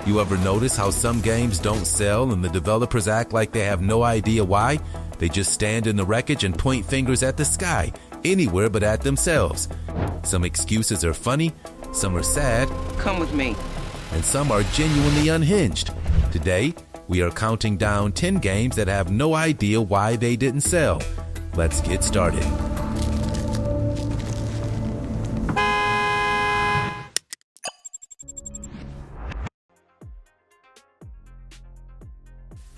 You ever notice how some games don't sell and the developers act like they have no idea why? They just stand in the wreckage and point fingers at the sky, anywhere but at themselves. Some excuses are funny, some are sad. Come with me. And some are genuinely unhinged. Today, we are counting down 10 games that have no idea why they didn't sell. Let's get started.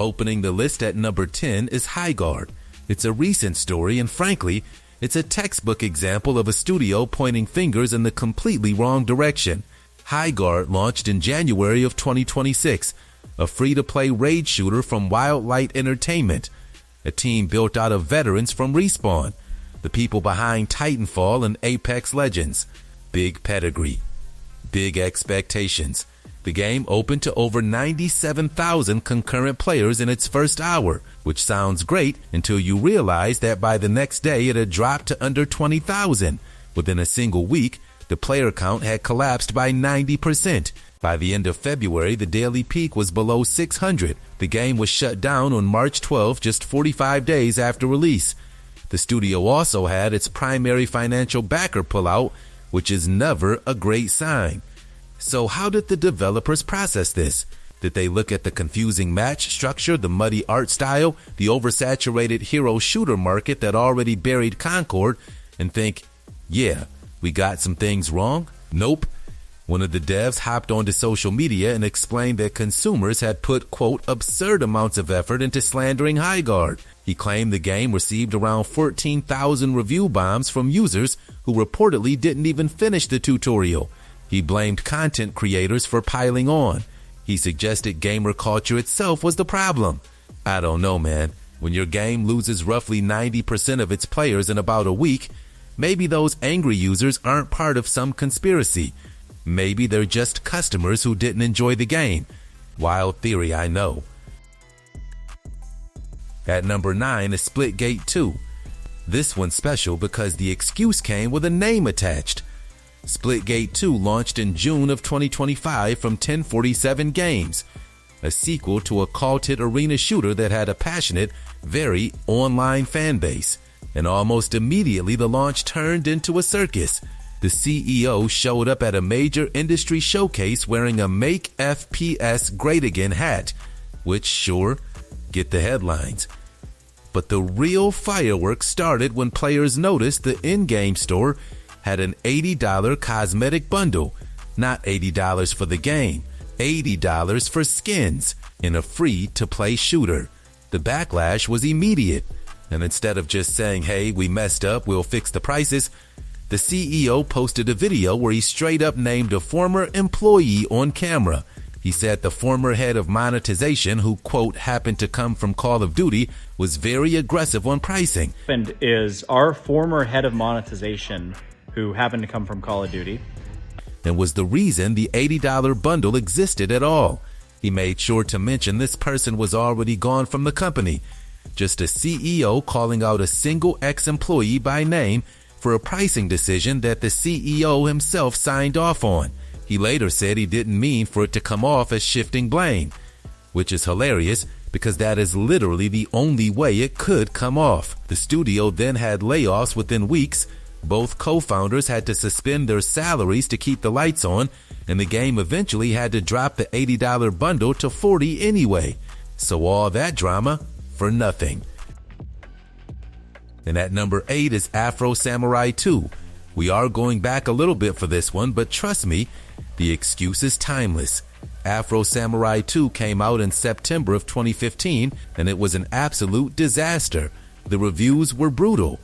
Opening the list at number 10 is Veilguard. It's a recent story, and frankly, it's a textbook example of a studio pointing fingers in the completely wrong direction. Veilguard launched in January of 2026, a free-to-play raid shooter from Wildlight Entertainment, a team built out of veterans from Respawn, the people behind Titanfall and Apex Legends. Big pedigree, big expectations. The game opened to over 97,000 concurrent players in its first hour, which sounds great until you realize that by the next day it had dropped to under 20,000. Within a single week, the player count had collapsed by 90%. By the end of February, the daily peak was below 600. The game was shut down on March 12, just 45 days after release. The studio also had its primary financial backer pull out, which is never a great sign. So how did the developers process this? Did they look at the confusing match structure, the muddy art style, the oversaturated hero shooter market that already buried Concord, and think, yeah, we got some things wrong? Nope. One of the devs hopped onto social media and explained that consumers had put, quote, absurd amounts of effort into slandering Veilguard. He claimed the game received around 14,000 review bombs from users who reportedly didn't even finish the tutorial. He blamed content creators for piling on. He suggested gamer culture itself was the problem. I don't know, man. When your game loses roughly 90% of its players in about a week, maybe those angry users aren't part of some conspiracy. Maybe they're just customers who didn't enjoy the game. Wild theory, I know. At number 9 is Splitgate 2. This one's special because the excuse came with a name attached. Splitgate 2 launched in June of 2025 from 1047 Games, a sequel to a culted arena shooter that had a passionate, very online fan base. And almost immediately the launch turned into a circus. The CEO showed up at a major industry showcase wearing a Make FPS Great Again hat, which sure, get the headlines. But the real fireworks started when players noticed the in-game store had an $80 cosmetic bundle, not $80 for the game, $80 for skins in a free-to-play shooter. The backlash was immediate, and instead of just saying, hey, we messed up, we'll fix the prices, the CEO posted a video where he straight up named a former employee on camera. He said the former head of monetization, who, quote, happened to come from Call of Duty, was very aggressive on pricing. And is our former head of monetization, who happened to come from Call of Duty, and was the reason the $80 bundle existed at all. He made sure to mention this person was already gone from the company. Just a CEO calling out a single ex-employee by name for a pricing decision that the CEO himself signed off on. He later said he didn't mean for it to come off as shifting blame, which is hilarious because that is literally the only way it could come off. The studio then had layoffs within weeks. Both co-founders had to suspend their salaries to keep the lights on, and the game eventually had to drop the $80 bundle to $40 anyway. So all that drama for nothing. And at number 8 is Afro Samurai 2. We are going back a little bit for this one, but trust me, the excuse is timeless. Afro Samurai 2 came out in September of 2015, and it was an absolute disaster. The reviews were brutal.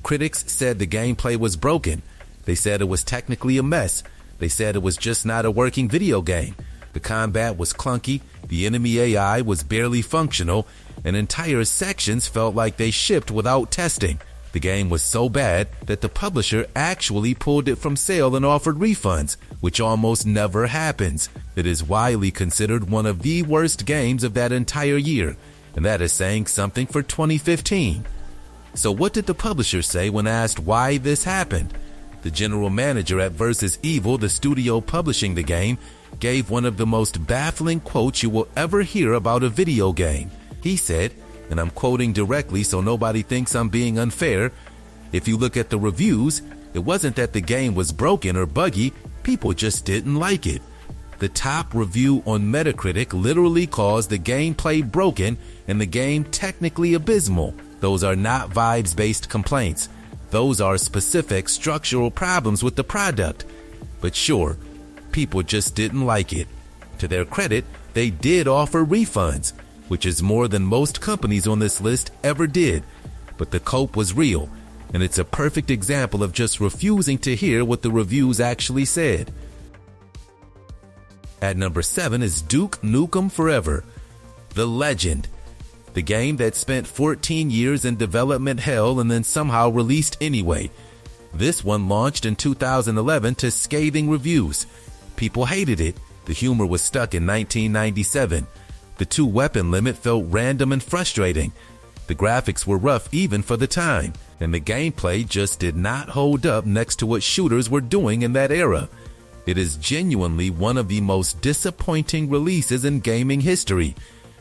Critics said the gameplay was broken. They said it was technically a mess. They said it was just not a working video game. The combat was clunky, the enemy AI was barely functional, and entire sections felt like they shipped without testing. The game was so bad that the publisher actually pulled it from sale and offered refunds, which almost never happens. It is widely considered one of the worst games of that entire year, and that is saying something for 2015. So what did the publisher say when asked why this happened? The general manager at Versus Evil, the studio publishing the game, gave one of the most baffling quotes you will ever hear about a video game. He said, and I'm quoting directly so nobody thinks I'm being unfair, "If you look at the reviews, it wasn't that the game was broken or buggy, people just didn't like it." The top review on Metacritic literally calls the gameplay broken and the game technically abysmal. Those are not vibes-based complaints. Those are specific structural problems with the product. But sure, people just didn't like it. To their credit, they did offer refunds, which is more than most companies on this list ever did. But the cope was real, and it's a perfect example of just refusing to hear what the reviews actually said. At number 7 is Duke Nukem Forever, the legend. The game that spent 14 years in development hell and then somehow released anyway. This one launched in 2011 to scathing reviews. People hated it. The humor was stuck in 1997. The 2-weapon limit felt random and frustrating. The graphics were rough even for the time, and the gameplay just did not hold up next to what shooters were doing in that era. It is genuinely one of the most disappointing releases in gaming history,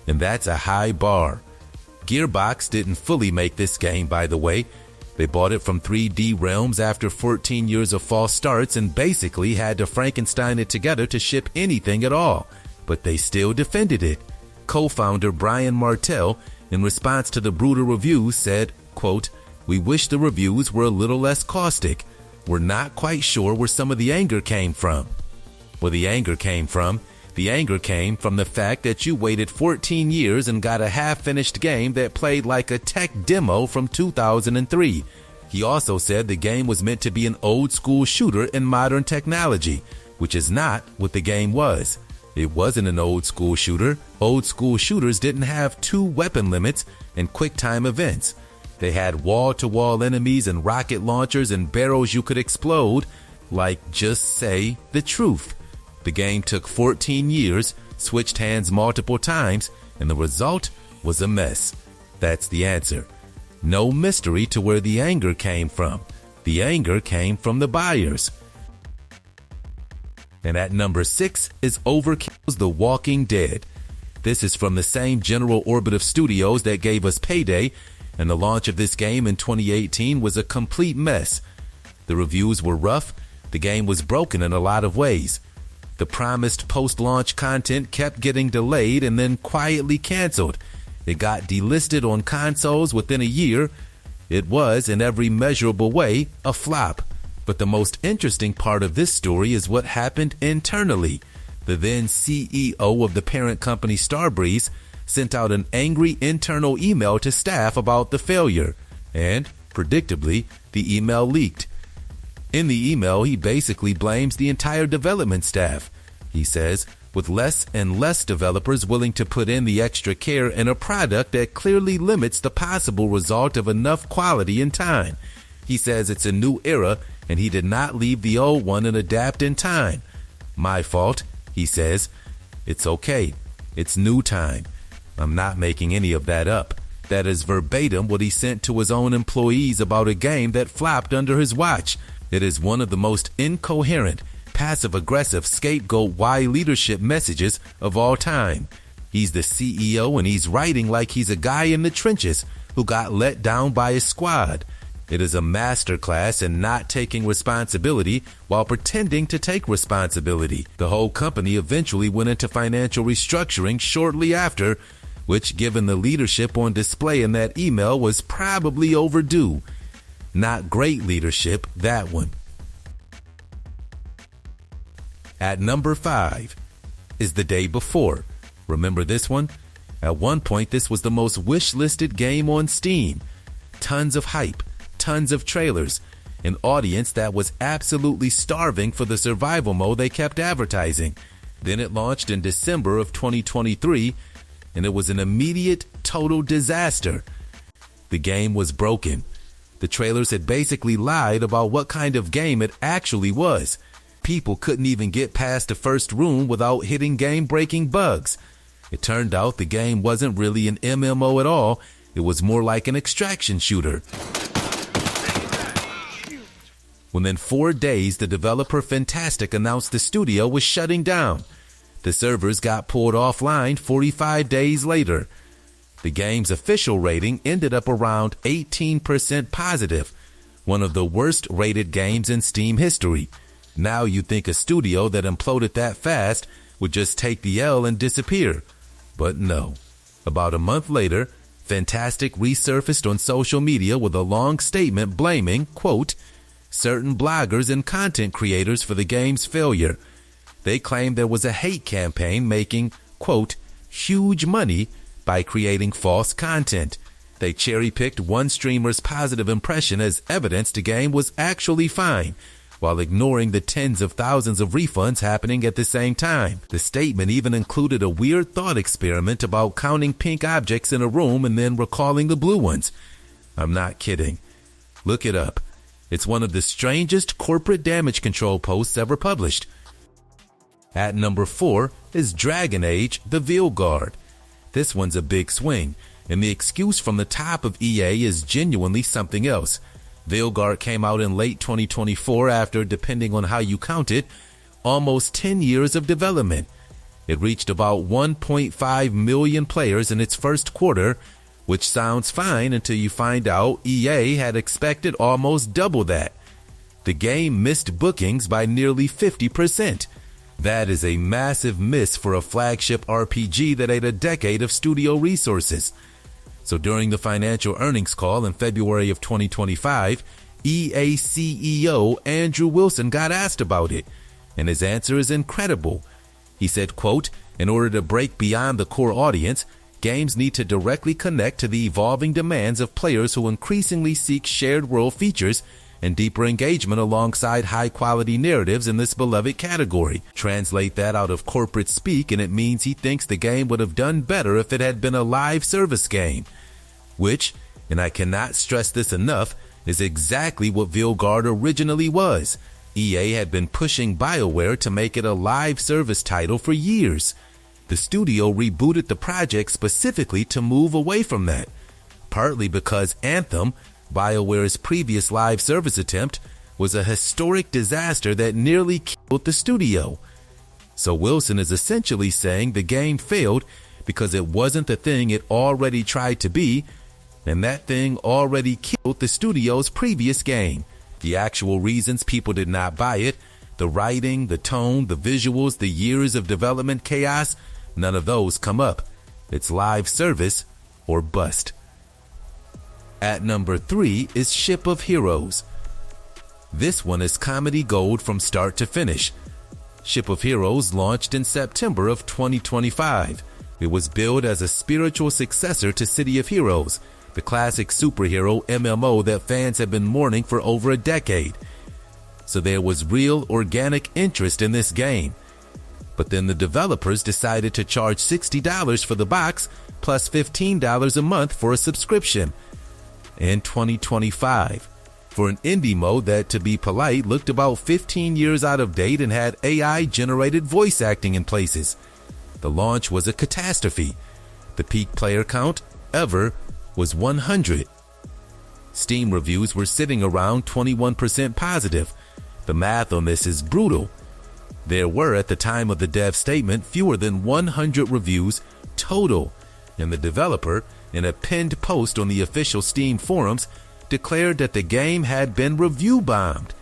and that's a high bar. Gearbox didn't fully make this game, by the way. They bought it from 3D Realms after 14 years of false starts and basically had to Frankenstein it together to ship anything at all, but they still defended it. Co-founder Brian Martell, in response to the brutal reviews, said, quote, "We wish the reviews were a little less caustic. We're not quite sure where some of the anger came from." Where the anger came from? The anger came from the fact that you waited 14 years and got a half-finished game that played like a tech demo from 2003. He also said the game was meant to be an old-school shooter in modern technology, which is not what the game was. It wasn't an old-school shooter. Old-school shooters didn't have 2-weapon limits and quick-time events. They had wall-to-wall enemies and rocket launchers and barrels you could explode. Like, just say the truth. The game took 14 years, switched hands multiple times, and the result was a mess. That's the answer. No mystery to where the anger came from. The anger came from the buyers. And at number 6 is Overkill's The Walking Dead. This is from the same general orbit of studios that gave us Payday, and the launch of this game in 2018 was a complete mess. The reviews were rough. The game was broken in a lot of ways. The promised post-launch content kept getting delayed and then quietly canceled. It got delisted on consoles within a year. It was, in every measurable way, a flop. But the most interesting part of this story is what happened internally. The then CEO of the parent company Starbreeze sent out an angry internal email to staff about the failure, and, predictably, the email leaked. In the email, he basically blames the entire development staff. He says, with less and less developers willing to put in the extra care in a product that clearly limits the possible result of enough quality and time. He says it's a new era and he did not leave the old one and adapt in time. My fault, he says. It's okay. It's new time. I'm not making any of that up. That is verbatim what he sent to his own employees about a game that flopped under his watch. It is one of the most incoherent, passive-aggressive scapegoat why leadership messages of all time. He's the CEO and he's writing like he's a guy in the trenches who got let down by his squad. It is a masterclass in not taking responsibility while pretending to take responsibility. The whole company eventually went into financial restructuring shortly after, which, given the leadership on display in that email, was probably overdue. Not great leadership, that one. At number 5 is The Day Before. Remember this one? At one point, this was the most wish-listed game on Steam. Tons of hype, tons of trailers, an audience that was absolutely starving for the survival mode they kept advertising. Then it launched in December of 2023, and it was an immediate, total disaster. The game was broken. The trailers had basically lied about what kind of game it actually was. People couldn't even get past the first room without hitting game-breaking bugs. It turned out the game wasn't really an MMO at all. It was more like an extraction shooter. Within 4 days, the developer Fantastic announced the studio was shutting down. The servers got pulled offline 45 days later. The game's official rating ended up around 18% positive, one of the worst rated games in Steam history. Now you'd think a studio that imploded that fast would just take the L and disappear. But no. About a month later, Fantastic resurfaced on social media with a long statement blaming, quote, certain bloggers and content creators for the game's failure. They claimed there was a hate campaign making, quote, huge money by creating false content. They cherry-picked one streamer's positive impression as evidence the game was actually fine, while ignoring the tens of thousands of refunds happening at the same time. The statement even included a weird thought experiment about counting pink objects in a room and then recalling the blue ones. I'm not kidding. Look it up. It's one of the strangest corporate damage control posts ever published. At number 4 is Dragon Age: The Veilguard. This one's a big swing, and the excuse from the top of EA is genuinely something else. Veilguard came out in late 2024 after, depending on how you count it, almost 10 years of development. It reached about 1.5 million players in its first quarter, which sounds fine until you find out EA had expected almost double that. The game missed bookings by nearly 50%. That is a massive miss for a flagship RPG that ate a decade of studio resources. So during the financial earnings call in February of 2025, EA CEO Andrew Wilson got asked about it, and his answer is incredible. He said, quote, in order to break beyond the core audience, games need to directly connect to the evolving demands of players who increasingly seek shared world features and deeper engagement alongside high-quality narratives in this beloved category. Translate that out of corporate speak, and it means he thinks the game would have done better if it had been a live service game. Which, and I cannot stress this enough, is exactly what Veilguard originally was. EA had been pushing BioWare to make it a live service title for years. The studio rebooted the project specifically to move away from that, partly because Anthem, BioWare's previous live service attempt, was a historic disaster that nearly killed the studio. So Wilson is essentially saying the game failed because it wasn't the thing it already tried to be, and that thing already killed the studio's previous game. The actual reasons people did not buy it, the writing, the tone, the visuals, the years of development chaos, none of those come up. It's live service or bust. At number 3 is Ship of Heroes. This one is comedy gold from start to finish. Ship of Heroes launched in September of 2025. It was billed as a spiritual successor to City of Heroes, the classic superhero MMO that fans have been mourning for over a decade. So there was real organic interest in this game. But then the developers decided to charge $60 for the box plus $15 a month for a subscription. In 2025, for an indie mode that, to be polite, looked about 15 years out of date and had AI-generated voice acting in places. The launch was a catastrophe. The peak player count ever was 100. Steam reviews were sitting around 21% positive. The math on this is brutal. There were, at the time of the dev statement, fewer than 100 reviews total, and the developer, in a pinned post on the official Steam forums, declared that the game had been review bombed.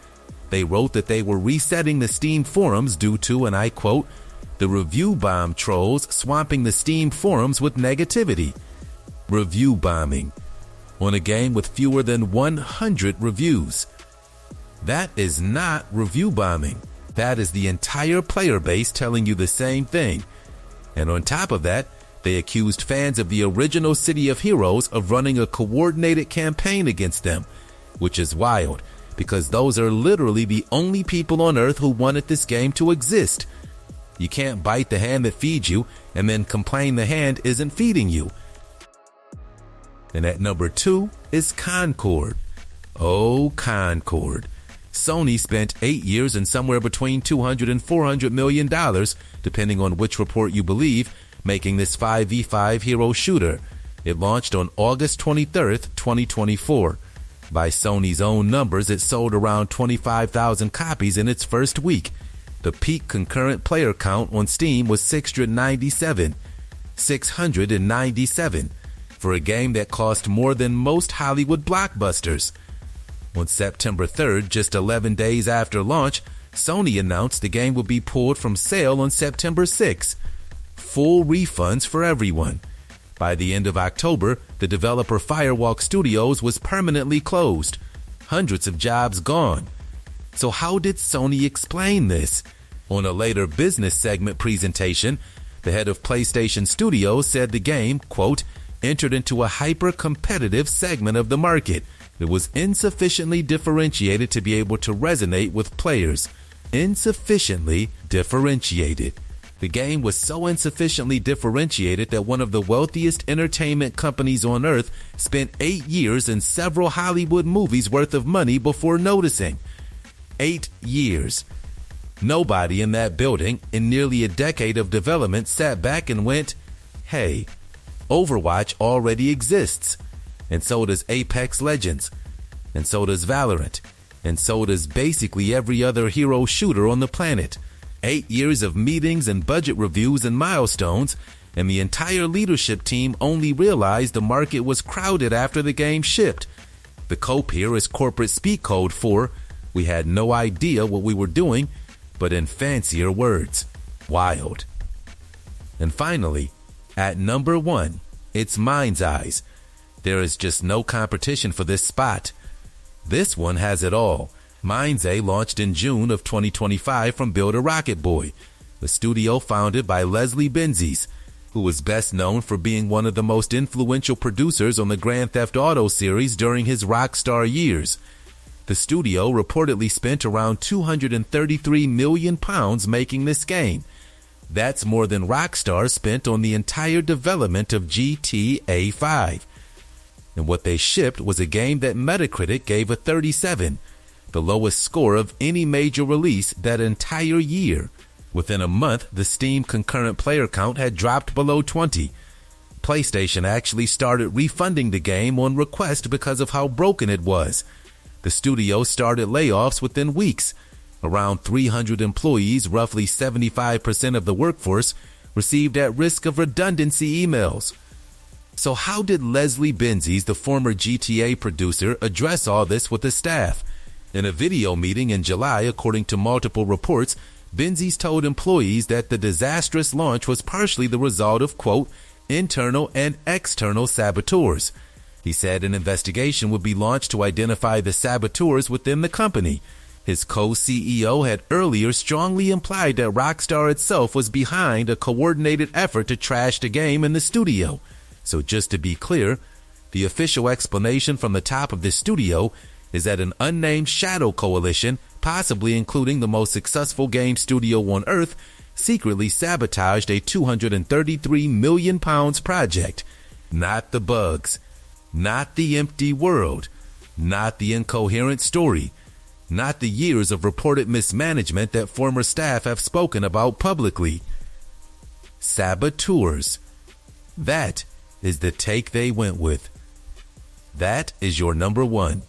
They wrote that they were resetting the Steam forums due to, and I quote, the review bomb trolls swamping the Steam forums with negativity. Review bombing on a game with fewer than 100 reviews. That is not review bombing. That is the entire player base telling you the same thing. And on top of that, they accused fans of the original City of Heroes of running a coordinated campaign against them, which is wild, because those are literally the only people on Earth who wanted this game to exist. You can't bite the hand that feeds you and then complain the hand isn't feeding you. And at number 2 is Concord. Oh, Concord. Sony spent 8 years and somewhere between $200 and $400 million, depending on which report you believe, making this 5v5 hero shooter. It launched on August 23rd, 2024. By Sony's own numbers, it sold around 25,000 copies in its first week. The peak concurrent player count on Steam was 697. 697 for a game that cost more than most Hollywood blockbusters. On September 3rd, just 11 days after launch, Sony announced the game would be pulled from sale on September 6th. Full refunds for everyone. By the end of October, the developer Firewalk Studios was permanently closed. Hundreds of jobs gone. So how did Sony explain this? On a later business segment presentation, the head of PlayStation Studios said the game, quote, entered into a hyper-competitive segment of the market. It was insufficiently differentiated to be able to resonate with players. Insufficiently differentiated. The game was so insufficiently differentiated that one of the wealthiest entertainment companies on earth spent 8 years and several Hollywood movies worth of money before noticing. 8 years. Nobody in that building in nearly a decade of development sat back and went, hey, Overwatch already exists, and so does Apex Legends, and so does Valorant, and so does basically every other hero shooter on the planet. 8 years of meetings and budget reviews and milestones, and the entire leadership team only realized the market was crowded after the game shipped. The cope here is corporate speak code for, we had no idea what we were doing, but in fancier words, wild. And finally, at number 1, it's Mind's Eyes. There is just no competition for this spot. This one has it all. Mind's Eye launched in June of 2025 from Builder Rocket Boy, a studio founded by Leslie Benzies, who was best known for being one of the most influential producers on the Grand Theft Auto series during his Rockstar years. The studio reportedly spent around £233 million making this game. That's more than Rockstar spent on the entire development of GTA 5. And what they shipped was a game that Metacritic gave a 37, the lowest score of any major release that entire year. Within a month, the Steam concurrent player count had dropped below 20. PlayStation actually started refunding the game on request because of how broken it was. The studio started layoffs within weeks. Around 300 employees, roughly 75% of the workforce, received at risk of redundancy emails. So how did Leslie Benzies, the former GTA producer, address all this with the staff? In a video meeting in July, according to multiple reports, Benzies told employees that the disastrous launch was partially the result of, quote, internal and external saboteurs. He said an investigation would be launched to identify the saboteurs within the company. His co-CEO had earlier strongly implied that Rockstar itself was behind a coordinated effort to trash the game in the studio. So just to be clear, the official explanation from the top of this studio is that an unnamed shadow coalition, possibly including the most successful game studio on Earth, secretly sabotaged a £233 million project. Not the bugs, not the empty world, not the incoherent story, not the years of reported mismanagement that former staff have spoken about publicly. Saboteurs. That is the take they went with. That is your number 1.